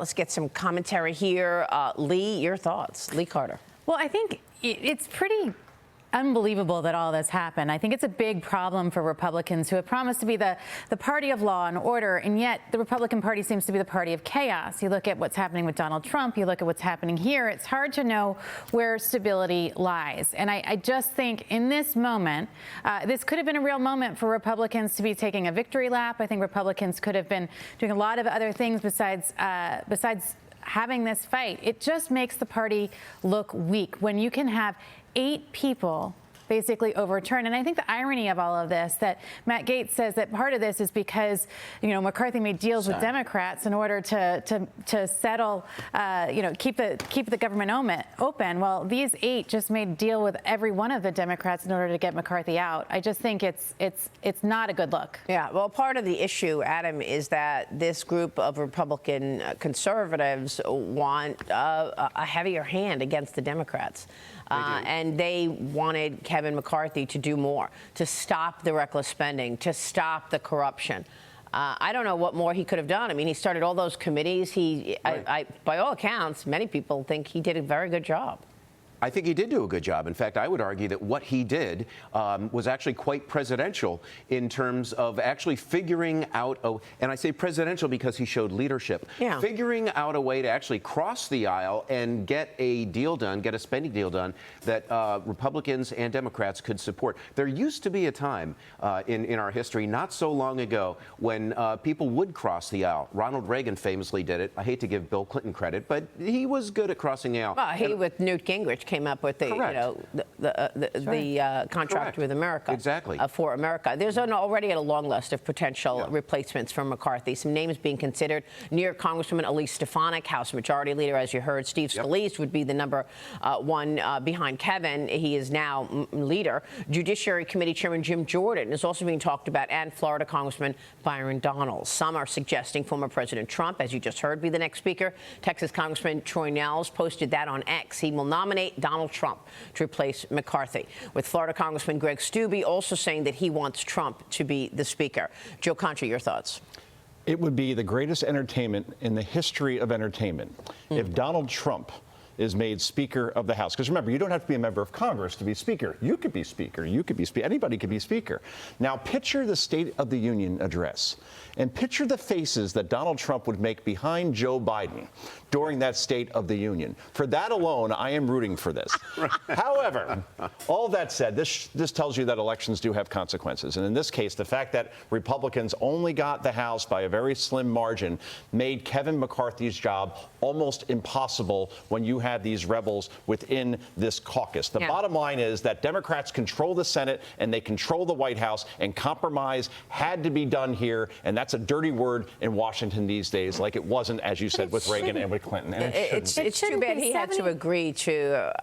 Let's get some commentary here. Lee, your thoughts. Lee Carter. Well, I think it's pretty unbelievable that all this happened. I think it's a big problem for Republicans who have promised to be the party of law and order, and yet the Republican Party seems to be the party of chaos. You look at what's happening with Donald Trump, you look at what's happening here, it's hard to know where stability lies. And I just think in this moment, this could have been a real moment for Republicans to be taking a victory lap. I think Republicans could have been doing a lot of other things besides having this fight. It just makes the party look weak when you can have 8 people basically overturn. And I think the irony of all of this, that Matt Gaetz says that part of this is because, McCarthy made deals with Democrats in order to settle, keep the government open. Well, these 8 just made a deal with every one of the Democrats in order to get McCarthy out. I just think it's not a good look. Yeah, well, part of the issue, Adam, is that this group of Republican conservatives want a heavier hand against the Democrats. And they wanted Kevin McCarthy to do more, to stop the reckless spending, to stop the corruption. I don't know what more he could have done. I mean, he started all those committees. By all accounts, many people think he did a very good job. I think he did do a good job. In fact, I would argue that what he did was actually quite presidential in terms of actually figuring out, and I say presidential because he showed leadership, figuring out a way to actually cross the aisle and get a deal done, get a spending deal done that Republicans and Democrats could support. There used to be a time in our history not so long ago when people would cross the aisle. Ronald Reagan famously did it. I hate to give Bill Clinton credit, but he was good at crossing the aisle. Well, he with Newt Gingrich came up with the contract with America. Exactly. For America. There's already a long list of potential replacements for McCarthy. Some names being considered: New York Congresswoman Elise Stefanik, House Majority Leader, as you heard. Steve Scalise would be the number one behind Kevin. He is now leader. Judiciary Committee Chairman Jim Jordan is also being talked about, and Florida Congressman Byron Donalds. Some are suggesting former President Trump, as you just heard, be the next speaker. Texas Congressman Troy Nehls posted that on X. He will nominate Donald Trump to replace McCarthy, with Florida Congressman Greg Steube also saying that he wants Trump to be the speaker. Joe Concha, your thoughts? It would be the greatest entertainment in the history of entertainment if Donald Trump is made Speaker of the House. Because remember, you don't have to be a member of Congress to be Speaker. You could be Speaker. You could be Speaker. Anybody could be Speaker. Now, picture the State of the Union address and picture the faces that Donald Trump would make behind Joe Biden during that State of the Union. For that alone, I am rooting for this. However, all that said, this tells you that elections do have consequences. And in this case, the fact that Republicans only got the House by a very slim margin made Kevin McCarthy's job almost impossible when you have these rebels within this caucus. The bottom line is that Democrats control the Senate and they control the White House, and compromise had to be done here. And that's a dirty word in Washington these days, like it wasn't, as you said, with Reagan and with Clinton. And it's too bad he had to agree to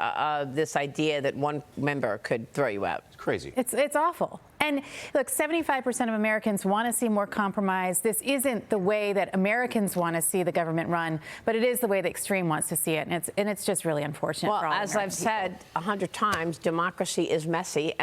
this idea that one member could throw you out. It's crazy. It's awful. And look, 75% of Americans want to see more compromise. This isn't the way that Americans want to see the government run, but it is the way the extreme wants to see it. And it's just really unfortunate. Well, for all as I've said 100 times, democracy is messy.